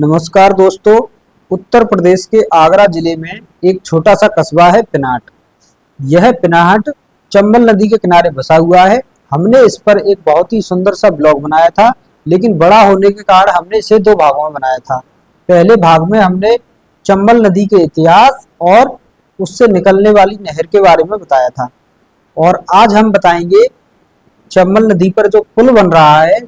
नमस्कार दोस्तों। उत्तर प्रदेश के आगरा जिले में एक छोटा सा कस्बा है पिनाट। यह पिनाट चंबल नदी के किनारे बसा हुआ है। हमने इस पर एक बहुत ही सुंदर सा ब्लॉग बनाया था, लेकिन बड़ा होने के कारण हमने इसे 2 भागों में बनाया था। पहले भाग में हमने चंबल नदी के इतिहास और उससे निकलने वाली नहर के बारे में बताया था, और आज हम बताएंगे चंबल नदी पर जो पुल बन रहा है,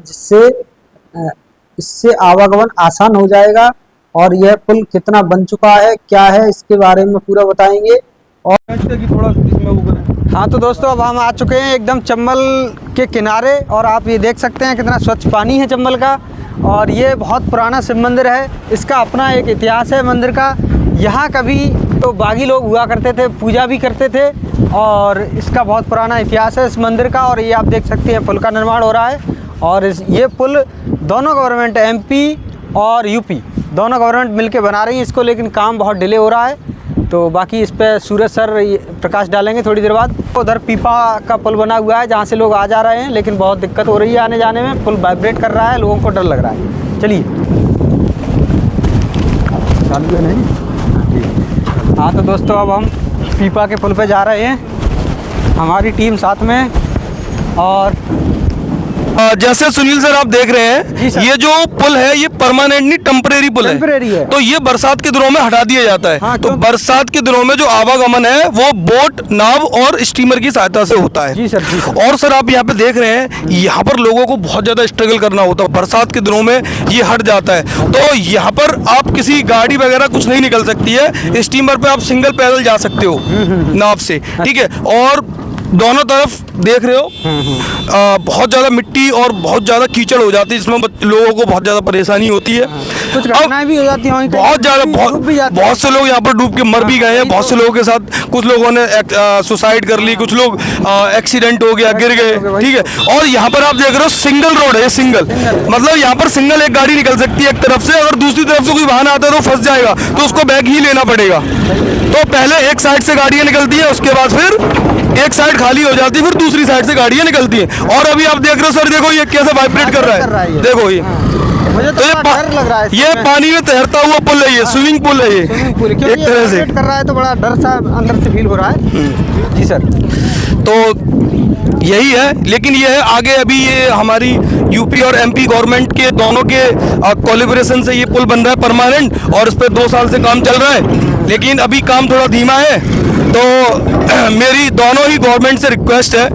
इससे आवागमन आसान हो जाएगा। और यह पुल कितना बन चुका है, क्या है, इसके बारे में पूरा बताएंगे। और हाँ तो दोस्तों, अब हम आ चुके हैं एकदम चंबल के किनारे, और आप ये देख सकते हैं कितना स्वच्छ पानी है चंबल का। और ये बहुत पुराना शिव मंदिर है। इसका अपना एक इतिहास है मंदिर का। यहाँ कभी तो बागी लोग हुआ करते थे, पूजा भी करते थे, और इसका बहुत पुराना इतिहास है इस मंदिर का। और ये आप देख सकते हैं पुल का निर्माण हो रहा है। और ये पुल दोनों गवर्नमेंट एमपी और यूपी दोनों गवर्नमेंट मिलके बना रही है इसको, लेकिन काम बहुत डिले हो रहा है। तो बाकी इस पर सूरज सर प्रकाश डालेंगे थोड़ी देर बाद। उधर पीपा का पुल बना हुआ है जहाँ से लोग आ जा रहे हैं, लेकिन बहुत दिक्कत हो रही है आने जाने में। पुल वाइब्रेट कर रहा है, लोगों को डर लग रहा है। चलिए चालू है नहीं? हाँ तो दोस्तों, अब हम पीपा के पुल पे जा रहे हैं, हमारी टीम साथ में। और जैसे सुनील सर आप देख रहे हैं, ये जो पुल है ये परमानेंट नहीं, टेम्परेरी पुल है। तो ये बरसात के दिनों में हटा दिया जाता है। हाँ, तो बरसात के दिनों में जो आवागमन है वो बोट, नाव और स्टीमर की सहायता से होता है। जी सर, जी सर। और सर आप यहाँ पे देख रहे हैं, यहाँ पर लोगों को बहुत ज्यादा स्ट्रगल करना होता है। बरसात के दिनों में ये हट जाता है, तो यहाँ पर आप किसी गाड़ी वगैरह कुछ नहीं निकल सकती है। स्टीमर पे आप सिंगल पैदल जा सकते हो नाव से, ठीक है। और दोनों तरफ देख रहे हो बहुत ज़्यादा मिट्टी और बहुत ज़्यादा कीचड़ हो जाती है, जिसमें लोगों को बहुत ज़्यादा परेशानी होती है। कुछ घटनाएं भी हो जाती हैं, बहुत ज़्यादा, बहुत से लोग यहाँ पर डूब के मर भी गए हैं। बहुत से लोगों के साथ, कुछ लोगों ने सुसाइड कर ली, कुछ लोग एक्सीडेंट हो गया, गिर गए, ठीक है। और यहाँ पर आप देख रहे हो सिंगल रोड है, सिंगल मतलब यहाँ पर सिंगल एक गाड़ी निकल सकती है एक तरफ से। अगर दूसरी तरफ से कोई वाहन आता है तो फंस जाएगा, तो उसको बैग ही लेना पड़ेगा। तो पहले एक साइड से गाड़ियाँ निकलती है, उसके बाद फिर एक साइड खाली हो जाती है, फिर दूसरी साइड से गाड़ियां निकलती हैं। और अभी आप देख रहे हो सर, देखो ये कैसे वाइब्रेट कर रहा है, देखो ये। मुझे तो ये डर लग रहा है, ये पानी में तैरता हुआ पुल है, ये स्विमिंग पूल है, ये एक तरह से कर रहा है, तो बड़ा डर सा अंदर से फील हो रहा है। जी सर, तो यही है। लेकिन ये है आगे, अभी ये हमारी यूपी और एमपी गवर्नमेंट के दोनों के कोलैबोरेशन से ये पुल बन रहा है परमानेंट, और इस पर 2 साल से काम चल रहा है। लेकिन अभी काम थोड़ा धीमा है, तो मेरी दोनों ही गवर्नमेंट से रिक्वेस्ट है,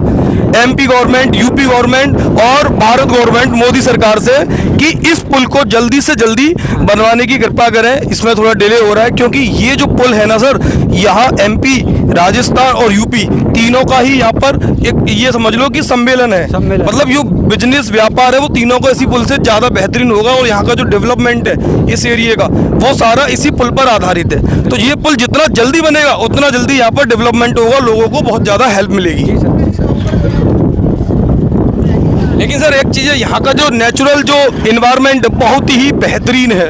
एमपी गवर्नमेंट, यूपी गवर्नमेंट और भारत गवर्नमेंट, मोदी सरकार से, कि इस पुल को जल्दी से जल्दी बनवाने की कृपा करें। इसमें थोड़ा डिले हो रहा है, क्योंकि ये जो पुल है ना सर, यहाँ एमपी, राजस्थान और यूपी तीनों का ही यहाँ पर एक, ये समझ लो कि सम्मेलन है। मतलब जो बिजनेस व्यापार है वो तीनों का इसी पुल से ज़्यादा बेहतरीन होगा। और यहाँ का जो डेवलपमेंट है इस एरिया का, वो सारा इसी पुल पर आधारित है। तो ये पुल जितना जल्दी बनेगा उतना जल्दी यहाँ पर डेवलपमेंट होगा, लोगों को बहुत ज़्यादा हेल्प मिलेगी। लेकिन सर एक चीज़ है, यहाँ का जो नेचुरल जो इन्वायरमेंट बहुत ही बेहतरीन है,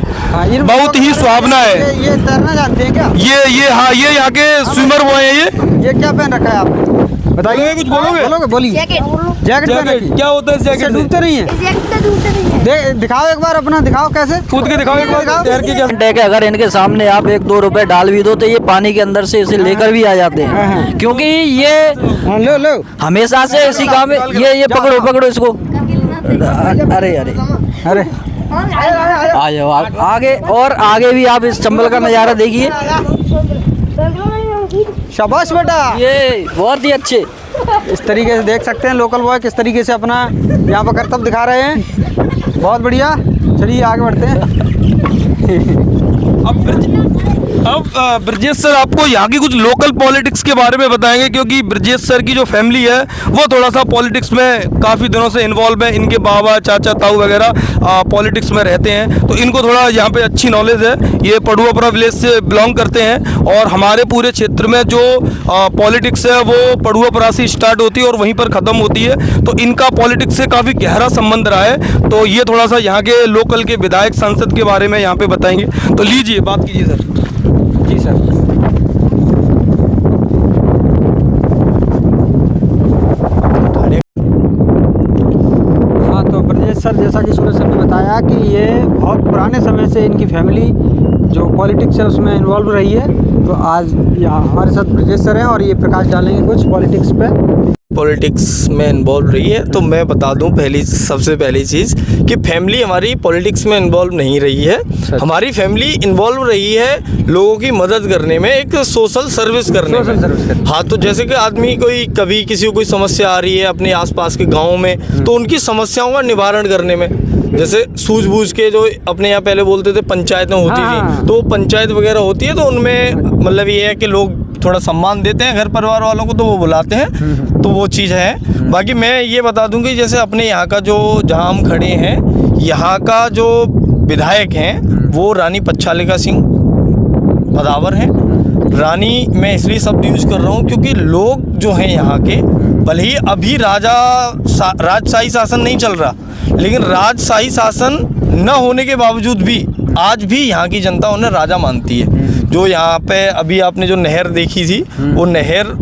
बहुत ही सुहावना है। ये तैरना जानते हैं क्या? ये हाँ, ये यहाँ के स्विमर वो हैं। ये क्या पहन रखा है आपने? बताइए, कुछ बोलोगे? बोलिए। जैकेट क्या होता है इस जैकेट? डूबते नहीं है? दिखाओ एक बार, अपना दिखाओ, कैसे कूद के दिखाओ एक बार, तैर के। क्या अगर इनके सामने आप 1-2 रुपए डाल भी दो तो ये पानी के अंदर से इसे लेकर भी आ जाते हैं, क्योंकि ये लो हमेशा से इसी काम में। ये पकड़ो इसको। अरे आ जाओ आगे, और आगे भी आप इस चंबल का नज़ारा देखिए। शाबाश बेटा, ये बहुत ही अच्छे। इस तरीके से देख सकते हैं लोकल बॉय किस तरीके से अपना यहाँ पर करतब दिखा रहे हैं। बहुत बढ़िया, चलिए आगे बढ़ते हैं। अब ब्रजेश सर आपको यहाँ की कुछ लोकल पॉलिटिक्स के बारे में बताएंगे, क्योंकि ब्रजेश सर की जो फैमिली है वो थोड़ा सा पॉलिटिक्स में काफ़ी दिनों से इन्वॉल्व है। इनके बाबा, चाचा, ताऊ वगैरह पॉलिटिक्स में रहते हैं, तो इनको थोड़ा यहाँ पे अच्छी नॉलेज है। ये पडुआपुरा विलेज से बिलोंग करते हैं, और हमारे पूरे क्षेत्र में जो पॉलिटिक्स है वो पडुआपुरा से स्टार्ट होती है और वहीं पर ख़त्म होती है। तो इनका पॉलिटिक्स से काफ़ी गहरा संबंध रहा है। तो ये थोड़ा सा यहाँ के लोकल के विधायक, सांसद के बारे में यहाँ पे बताएंगे। तो लीजिए, बात कीजिए सर। जी सर। हाँ तो ब्रजेश सर, जैसा कि सूरज सर ने बताया बताया कि ये बहुत पुराने समय से इनकी फैमिली जो पॉलिटिक्स है उसमें इन्वॉल्व रही है। तो आज यहाँ हमारे साथ ब्रजेश सर हैं और ये प्रकाश डालेंगे कुछ पॉलिटिक्स पे। पॉलिटिक्स में इन्वॉल्व रही है तो मैं बता दूं सबसे पहली चीज़ कि फैमिली हमारी पॉलिटिक्स में इन्वॉल्व नहीं रही है। हमारी फैमिली इन्वॉल्व रही है लोगों की मदद करने में, एक सोशल सर्विस करने में। हाँ, तो जैसे कि आदमी कभी किसी को कोई समस्या आ रही है अपने आसपास के गाँव में, तो उनकी समस्याओं का निवारण करने में, जैसे सूझबूझ के जो अपने यहाँ पहले बोलते थे पंचायतें होती थी, तो पंचायत वगैरह होती है, तो उनमें मतलब ये है कि लोग थोड़ा सम्मान देते हैं घर परिवार वालों को, तो वो बुलाते हैं, तो वो चीज़ है। बाकी मैं ये बता दूं कि जैसे अपने यहाँ का जो जहाँ हम खड़े हैं, यहाँ का जो विधायक हैं वो रानी पच्छालिका सिंह भदावर हैं। रानी मैं इसलिए शब्द यूज कर रहा हूँ क्योंकि लोग जो हैं यहाँ के, भले ही अभी राजशाही शासन नहीं चल रहा, लेकिन राजशाही शासन न होने के बावजूद भी आज भी यहाँ की जनता उन्हें राजा मानती है। जो यहाँ पे अभी आपने जो नहर देखी थी, वो नहर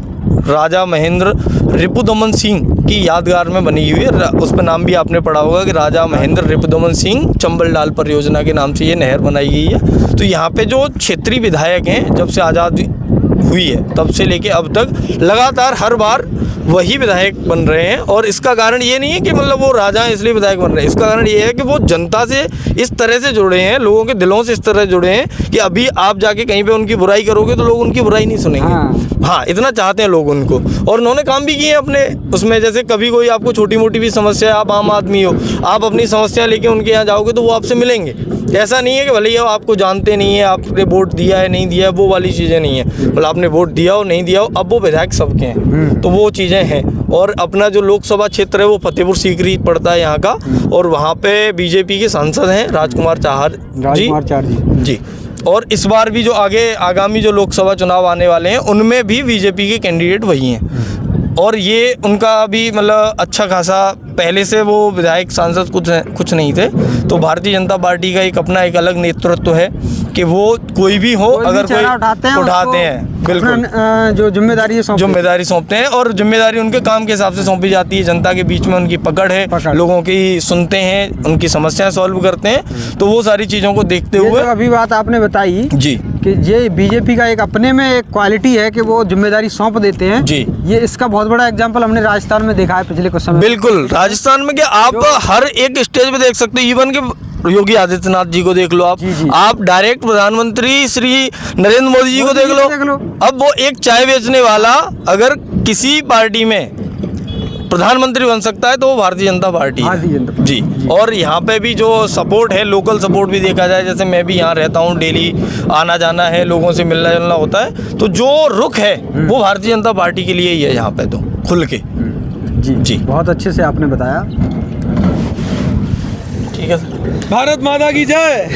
राजा महेंद्र रिपुदमन सिंह की यादगार में बनी हुई है। उस पर नाम भी आपने पढ़ा होगा कि राजा महेंद्र रिपुदमन सिंह चंबल डाल परियोजना के नाम से ये नहर बनाई गई है। तो यहाँ पे जो क्षेत्रीय विधायक हैं, जब से आज़ादी हुई है तब से लेके अब तक लगातार हर बार वही विधायक बन रहे हैं। और इसका कारण ये नहीं है कि मतलब वो राजा हैं इसलिए विधायक बन रहे हैं, इसका कारण ये है कि वो जनता से इस तरह से जुड़े हैं, लोगों के दिलों से इस तरह जुड़े हैं कि अभी आप जाके कहीं पे उनकी बुराई करोगे तो लोग उनकी बुराई नहीं सुनेंगे। हाँ, इतना चाहते हैं लोग उनको, और उन्होंने काम भी किए अपने उसमें। जैसे कभी कोई आपको छोटी मोटी भी समस्या है, आप आम आदमी हो, आप अपनी समस्या लेके उनके यहाँ जाओगे तो वो आपसे मिलेंगे। ऐसा नहीं है कि भले ही आपको जानते नहीं है, आपने वोट दिया है नहीं दिया है, वो वाली चीज़ें नहीं है। मतलब आपने वोट दिया हो नहीं दिया हो, अब वो विधायक सबके हैं, तो वो चीज़ें हैं। और अपना जो लोकसभा क्षेत्र है वो फतेहपुर सीकरी पड़ता है यहाँ का, और वहाँ पे बीजेपी के सांसद हैं राजकुमार चाहर जी। और इस बार भी जो आगामी जो लोकसभा चुनाव आने वाले हैं उनमें भी बीजेपी के कैंडिडेट वही हैं। और ये उनका भी मतलब अच्छा खासा, पहले से वो विधायक सांसद कुछ नहीं थे, तो भारतीय जनता पार्टी का एक अपना एक अलग नेतृत्व है कि वो कोई भी हो अगर कोई उठाते हैं बिल्कुल जो जिम्मेदारी सौंपते हैं, और जिम्मेदारी उनके काम के हिसाब से सौंपी जाती है। जनता के बीच में उनकी पकड़ है, लोगों की सुनते हैं, उनकी समस्याएं सॉल्व करते हैं। तो वो सारी चीज़ों को देखते हुए अभी बात आपने बताई जी कि ये बीजेपी का एक अपने में एक क्वालिटी है कि वो जिम्मेदारी सौंप देते हैं जी। ये इसका बहुत बड़ा एग्जाम्पल हमने राजस्थान में देखा है पिछले कुछ समय। बिल्कुल, राजस्थान में क्या आप हर एक स्टेज पे देख सकते हैं, इवन के योगी आदित्यनाथ जी को देख लो आप डायरेक्ट प्रधानमंत्री श्री नरेंद्र मोदी जी को देख लो। अब वो एक चाय बेचने वाला अगर किसी पार्टी में प्रधानमंत्री बन सकता है तो वो भारतीय जनता पार्टी है जी। और यहाँ पे भी जो सपोर्ट है, लोकल सपोर्ट भी देखा जाए, जैसे मैं भी यहाँ रहता हूँ, डेली आना जाना है, लोगों से मिलना जुलना होता है, तो जो रुख है वो भारतीय जनता पार्टी के लिए ही है यहाँ पे, तो खुल के जी। बहुत अच्छे से आपने बताया, ठीक है। भारत माता की जय।